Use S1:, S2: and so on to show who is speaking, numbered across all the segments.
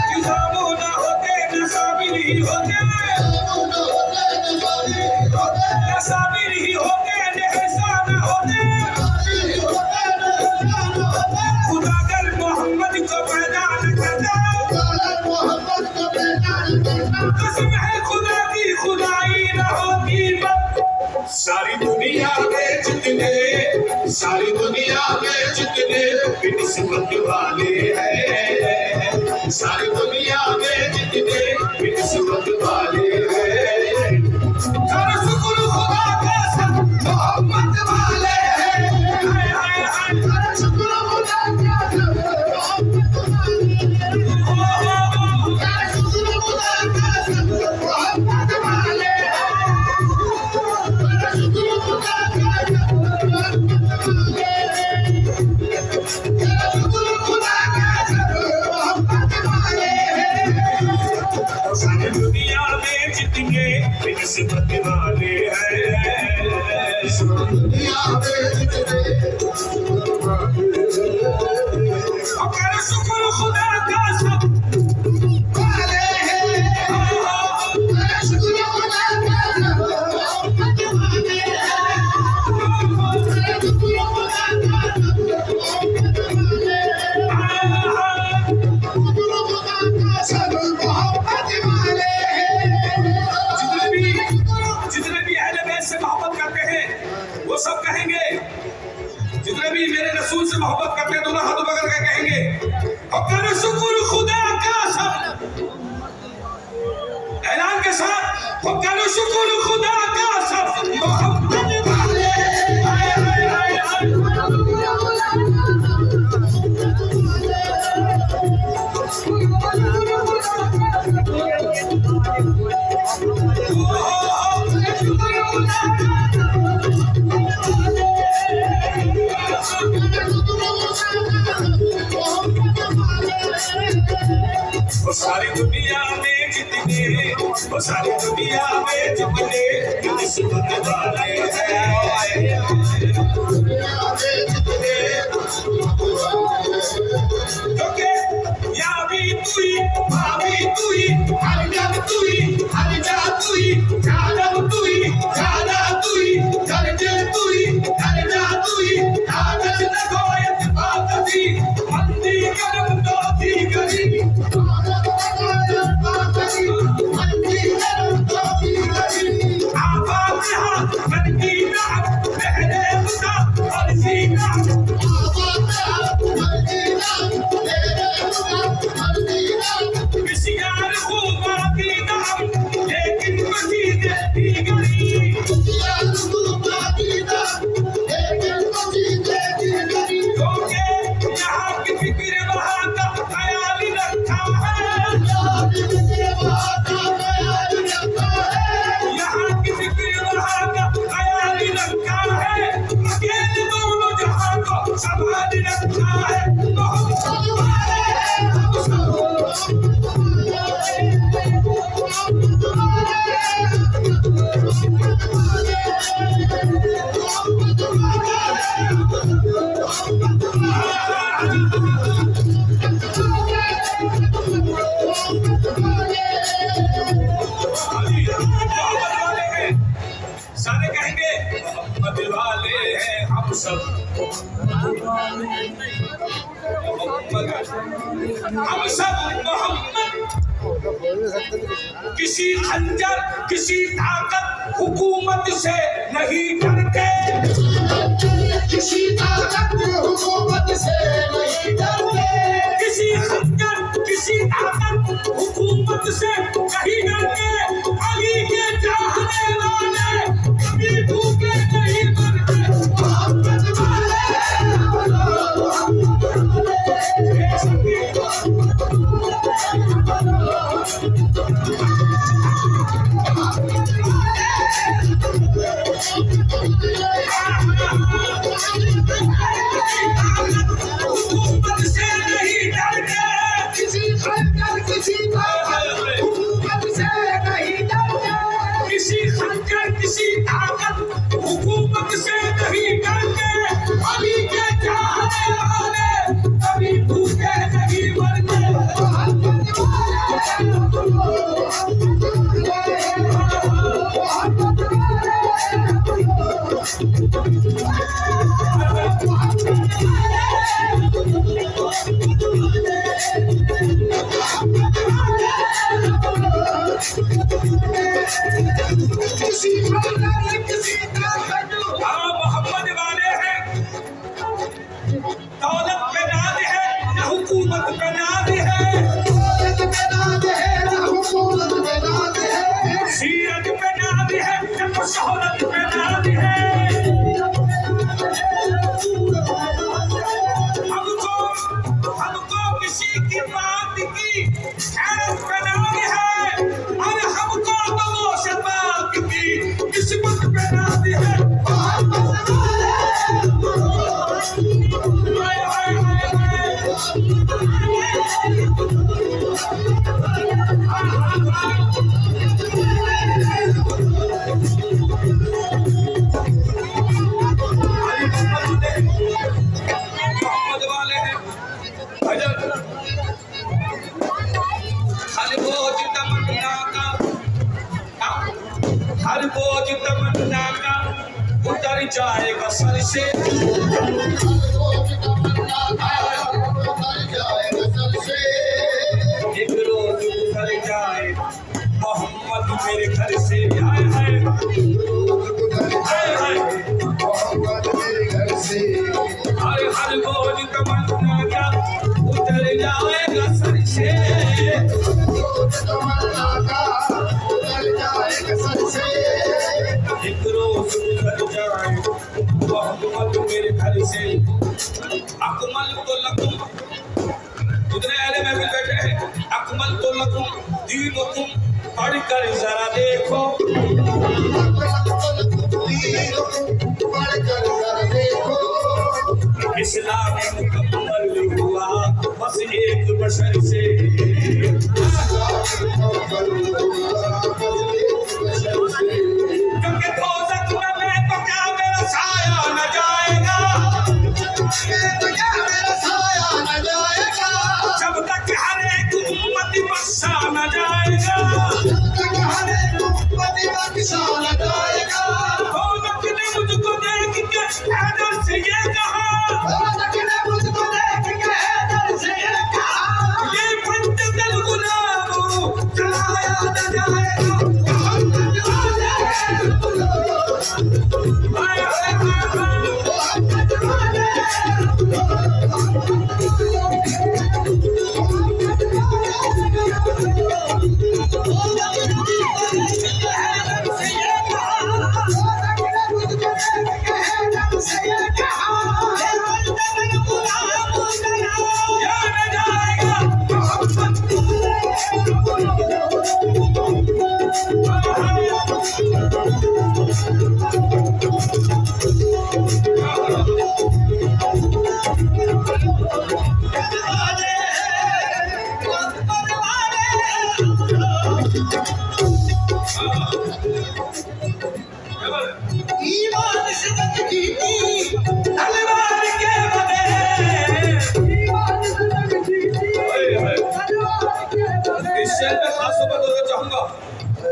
S1: निजामो ना होते नसाबिर ही होते, नसाबिर ही होते नेहसा ना होते, खुदागर मोहम्मद को पैदा न करता, कसम है खुदा की खुदाई न होती बस। सारी दुनिया में जितने भी निस्बत वाले हैं, सारी दुनिया में जितने भी निस्बत वाले हैं, हर शुक्र खुदा का सब मोहम्मद वाले हैं। हाय हाय हाय, हर शुक्र खुदा का सब मोहम्मद वाले हैं, हर शुक्र खुदा का सब मोहम्मद वाले हैं, हर शुक्र खुदा का सब मोहम्मद वाले हैं। सारी दुनिया में जितने भी निस्बत वाले हैं, दुनिया में जितने अगर शुक्र खुदा का सब वाले हैं, शुक्र खुदा का सब मोहम्मद वाले हैं, शुक्र खुदा का सब मोहम्मद वाले हैं, सब मोहब्बत वाले हैं। जितने भी अहले बैत से मोहब्बत करते हैं वो सब कहेंगे, जितने भी मेरे रसूल से मोहब्बत करते हैं दोनों हाथों पकड़ के कहेंगे अकर शुक्र खुदा का सब, ऐलान के साथ अकर शुक्र खुदा का सब मोहब्बत वाले हैं। हाय हाय हाय हाय, वो सारी दुनिया में जितने निस्बत वाले हैं, क्योंकि या भी तुई माँ भी तुई, हर जब तुई, हर जा तुई, जादम तुई, जादा तुई, दर्जे तुई, दर्जा तुई, आदत न गोयत बात दी, मंदी करम तो दी गरी, सारे कहेंगे मोहम्मद वाले हैं हम सब, हम सब मोहम्मद। किसी खंजर किसी ताकत हुकूमत से नहीं डरते, किसी ताकत हुकूमत से नहीं डरते, किसी खंजर किसी ताकत हुकूमत से नहीं डरते, अली के चाहने वाले कभी भूखे नहीं मरते, मोहम्मद वाले हुकूमत से नहीं डरते, किसी खंजर किसी ताकत हुकूमत से नहीं डरते, किसी खंजर किसी ताकत हुकूमत से नहीं डरते, अली के चाहने वाले कभी भूखे नहीं मरते मोहम्मद वाले हैं दौलत पे नाज है न हुकूमत पे नाज है सीरत पे नाज है न शोहरत पे नाज है हमको किसी की बात की हैरत पे नाज है और हमको लोगों से बात की किस्मत पे नाज है मोहम्मद वाले हैं भजन हर बोझ तमन्ना का उतर जाएगा सर से एक रोज उतर जाए मोहम्मद मेरे घर से आए हैं हर बोझ तमन्ना का उतर जाएगा सर से एक रोज उतर जाए मोहम्मद मेरे घर से अकमल तो लकुम उतने अहले महफिल बैठे हैं अकमल तो लकुम दीनुकुम पढ़कर जरा देखो इस्लाम मुकम्मल हुआ बस एक बशर से क्योंकि दोज़ख में मैं तो क्या मेरा साया न जाएगा जब तक हर एक उम्मती बख्शा न जाएगा दोज़ख ने मुझको देख के हैदर से ये कहा ये पंच दल गुलाम चलाया न जाएगा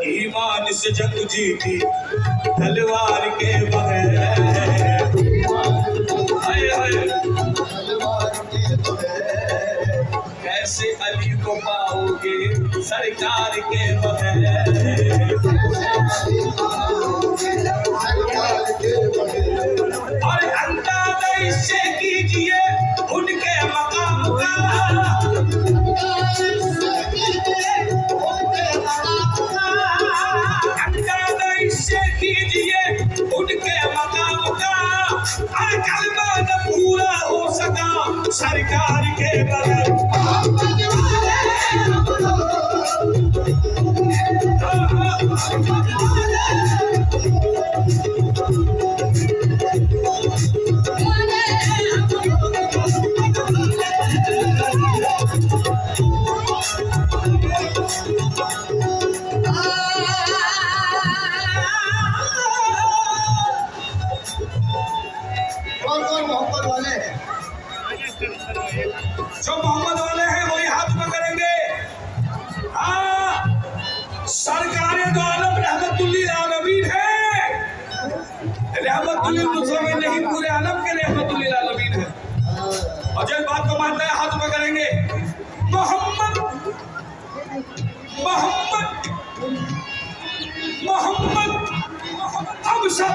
S1: ईमान से जंग जीती तलवार के बगैर कैसे अली को पाओगे सरकार के बगैर और अंदाजा इससे कीजिए उनके मकाम का अंदाजा इससे कीजिए उनके मकाम का हर कलमा न पूरा हो सका सरकार के बगैर जो
S2: मोहम्मद वाले हैं वही हाथ पकड़ेंगे। हाँ, सरकार दो आलम रहमतुल्लिल आलमीन है, रहमतुल्लिल मुस्लिमीन नहीं, पूरे आलम के रहमतुल्लिल आलमीन है। और जिस बात को मानता है हाथ पकड़ेंगे। मोहम्मद मोहम्मद मोहम्मद हम सब